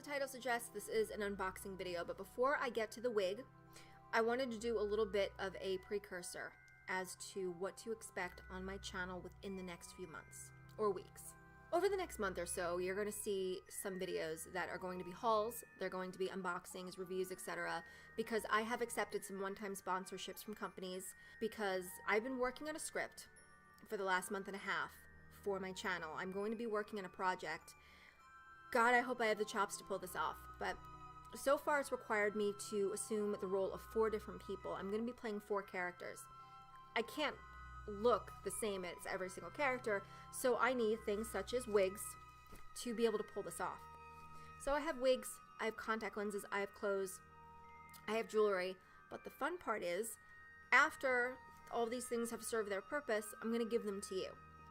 the title suggests, this is an unboxing video, but before I get to the wig, I wanted to do a little bit of a precursor as to what to expect on my channel within the next few months or weeks. Over the next month or so, you're going to see some videos that are going to be hauls, they're going to be unboxings, reviews, etc. because I have accepted some one-time sponsorships from companies because I've been working on a script for the last month and a half for my channel. I'm going to be working on a project. God, I hope I have the chops to pull this off, but so far it's required me to assume the role of 4 different people. I'm going to be playing 4 characters. I can't look the same as every single character, so I need things such as wigs to be able to pull this off. So I have wigs, I have contact lenses, I have clothes, I have jewelry, but the fun part is, after all these things have served their purpose, I'm going to give them to you.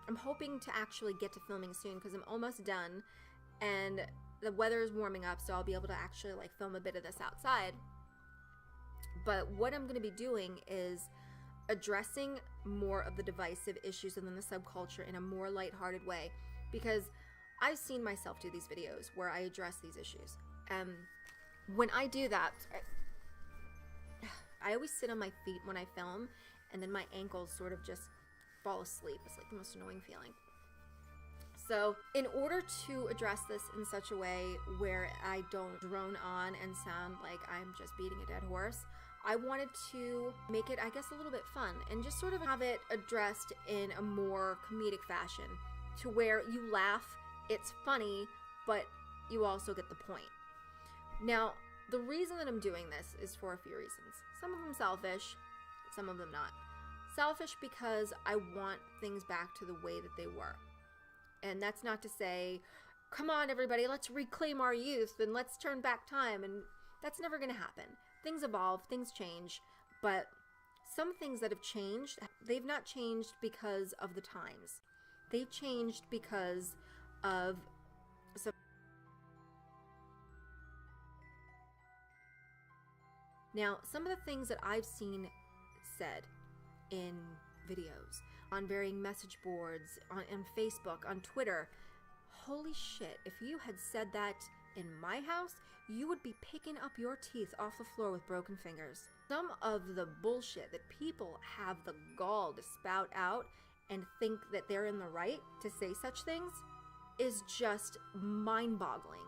I'm hoping to actually get to filming soon because I'm almost done and the weather is warming up, so I'll be able to actually like film a bit of this outside. But what I'm going to be doing is addressing more of the divisive issues within the subculture in a more lighthearted way, because I've seen myself do these videos where I address these issues. When I do that, I always sit on my feet when I film, and then my ankles sort of just fall asleep. It's like the most annoying feeling. So in order to address this in such a way where I don't drone on and sound like I'm just beating a dead horse, I wanted to make it, I guess, a little bit fun and just sort of have it addressed in a more comedic fashion to where you laugh, it's funny, but you also get the point. Now, the reason that I'm doing this is for a few reasons. Some of them selfish, some of them not. Selfish because I want things back to the way that they were. And that's not to say, come on everybody, let's reclaim our youth and let's turn back time, and that's never going to happen. Things evolve, things change, but some things that have changed, they've not changed because of the times. They've changed because of some... Now, some of the things that I've seen said in videos, on varying message boards, on Facebook, on Twitter. Holy shit, if you had said that in my house, you would be picking up your teeth off the floor with broken fingers. Some of the bullshit that people have the gall to spout out and think that they're in the right to say such things is just mind-boggling.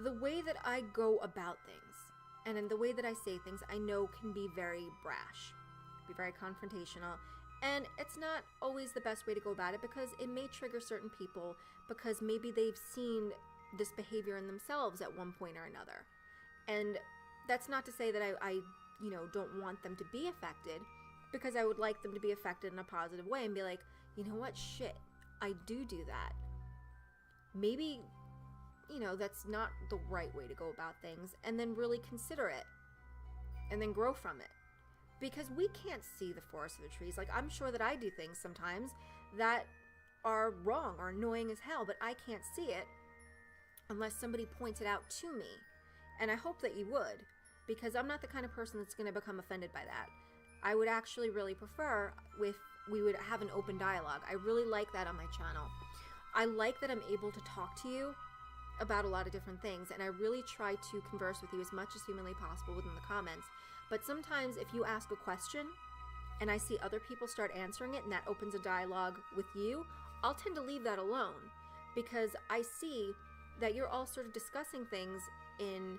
The way that I go about things and in the way that I say things, I know can be very brash, be very confrontational. And it's not always the best way to go about it because it may trigger certain people because maybe they've seen this behavior in themselves at one point or another. And that's not to say that I don't want them to be affected, because I would like them to be affected in a positive way and be like, you know what, shit, I do that. Maybe, that's not the right way to go about things, and then really consider it and then grow from it. Because we can't see the forest for the trees. Like, I'm sure that I do things sometimes that are wrong or annoying as hell, but I can't see it unless somebody points it out to me. And I hope that you would, because I'm not the kind of person that's going to become offended by that. I would actually really prefer if we would have an open dialogue. I really like that on my channel. I like that I'm able to talk to you about a lot of different things, and I really try to converse with you as much as humanly possible within the comments. But sometimes if you ask a question and I see other people start answering it and that opens a dialogue with you, I'll tend to leave that alone because I see that you're all sort of discussing things in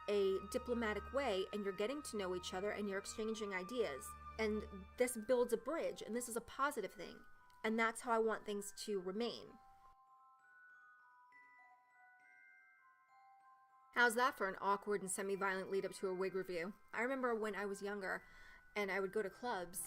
a diplomatic way and you're getting to know each other and you're exchanging ideas. And this builds a bridge, and this is a positive thing. And that's how I want things to remain. How's that for an awkward and semi-violent lead up to a wig review? I remember when I was younger and I would go to clubs.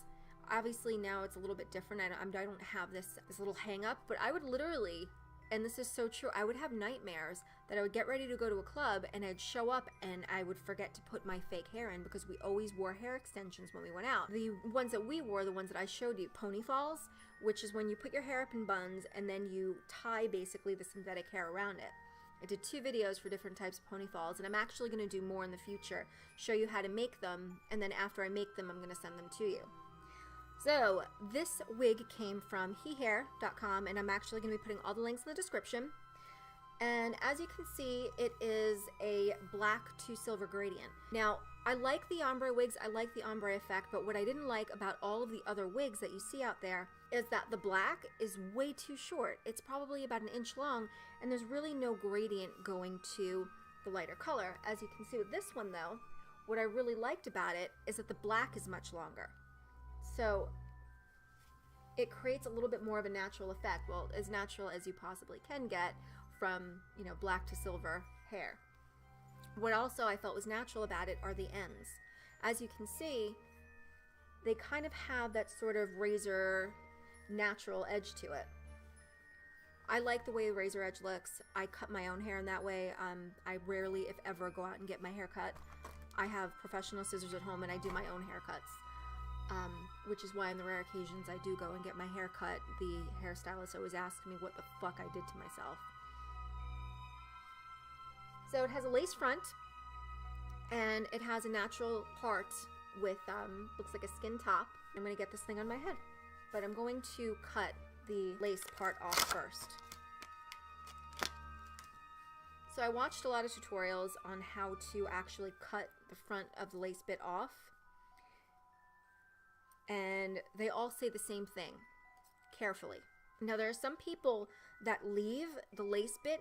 Obviously now it's a little bit different. I don't have this little hang up, but I would literally, and this is so true, I would have nightmares that I would get ready to go to a club and I'd show up and I would forget to put my fake hair in because we always wore hair extensions when we went out. The ones that we wore, the ones that I showed you, pony falls, which is when you put your hair up in buns and then you tie basically the synthetic hair around it. I did 2 videos for different types of pony falls, and I'm actually going to do more in the future, show you how to make them, and then after I make them, I'm going to send them to you. So this wig came from Heahair.com, and I'm actually going to be putting all the links in the description. And as you can see, it is a black to silver gradient. Now, I like the ombre wigs, I like the ombre effect, but what I didn't like about all of the other wigs that you see out there is that the black is way too short. It's probably about an inch long, and there's really no gradient going to the lighter color. As you can see with this one though, what I really liked about it is that the black is much longer. So it creates a little bit more of a natural effect. Well, as natural as you possibly can get from, you know, black to silver hair. What also I felt was natural about it are the ends. As you can see, they kind of have that sort of razor natural edge to it. I like the way the razor edge looks. I cut my own hair in that way. I rarely, if ever, go out and get my hair cut. I have professional scissors at home and I do my own haircuts. Which is why on the rare occasions I do go and get my hair cut, the hairstylist always asks me what the fuck I did to myself. So it has a lace front, and it has a natural part with, looks like a skin top. I'm going to get this thing on my head, but I'm going to cut the lace part off first. So I watched a lot of tutorials on how to actually cut the front of the lace bit off, and they all say the same thing: carefully. Now there are some people that leave the lace bit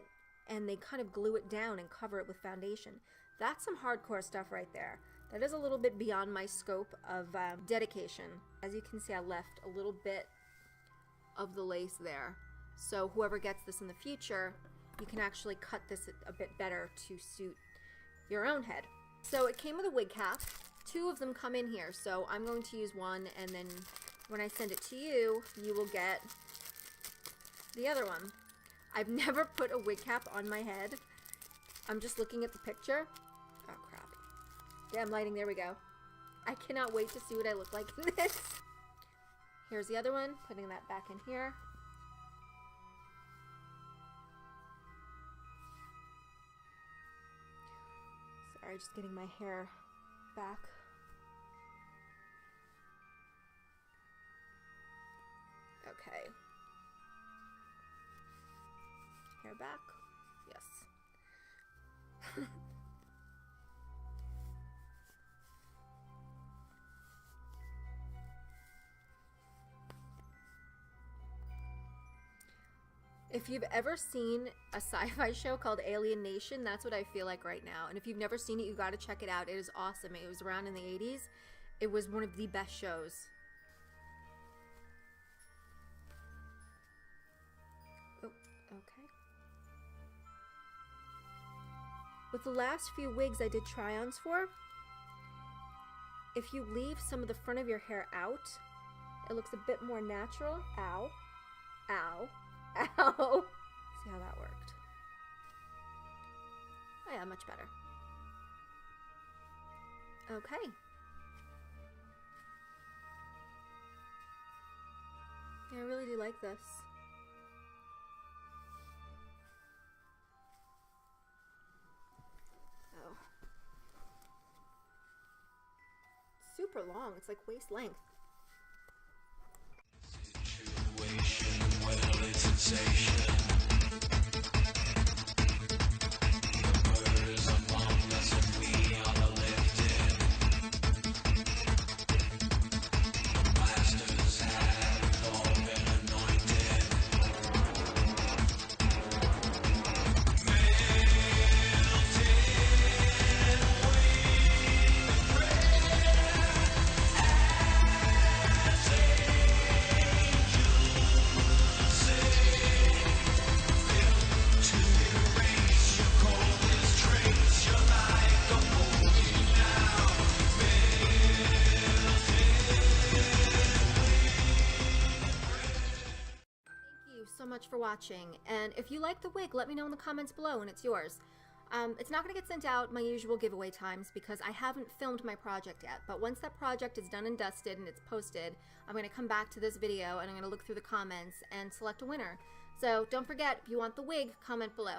and they kind of glue it down and cover it with foundation. That's some hardcore stuff right there. That is a little bit beyond my scope of dedication. As you can see, I left a little bit of the lace there. So whoever gets this in the future, you can actually cut this a bit better to suit your own head. So it came with a wig cap. 2 of them come in here, so I'm going to use one, and then when I send it to you, you will get the other one. I've never put a wig cap on my head. I'm just looking at the picture. Oh crap. Damn lighting, there we go. I cannot wait to see what I look like in this. Here's the other one, putting that back in here. Sorry, just getting my hair back. Okay. Hair back. Yes. If you've ever seen a sci-fi show called Alien Nation, that's what I feel like right now. And if you've never seen it, you got to check it out. It is awesome. It was around in the 80s. It was one of the best shows. Oh, okay. With the last few wigs I did try-ons for, if you leave some of the front of your hair out, it looks a bit more natural. Ow. Ow. Ow. See how that worked. Oh yeah, much better. Okay. Yeah, I really do like this. Oh. Super long. It's like waist length. Situation, well, it's sensation. The bird is among us and we are the lifted. The masters have all been anointed. So much for watching, and if you like the wig, let me know in the comments below and it's yours. It's not going to get sent out my usual giveaway times because I haven't filmed my project yet, but once that project is done and dusted and it's posted, I'm going to come back to this video and I'm going to look through the comments and select a winner. So don't forget, if you want the wig, comment below.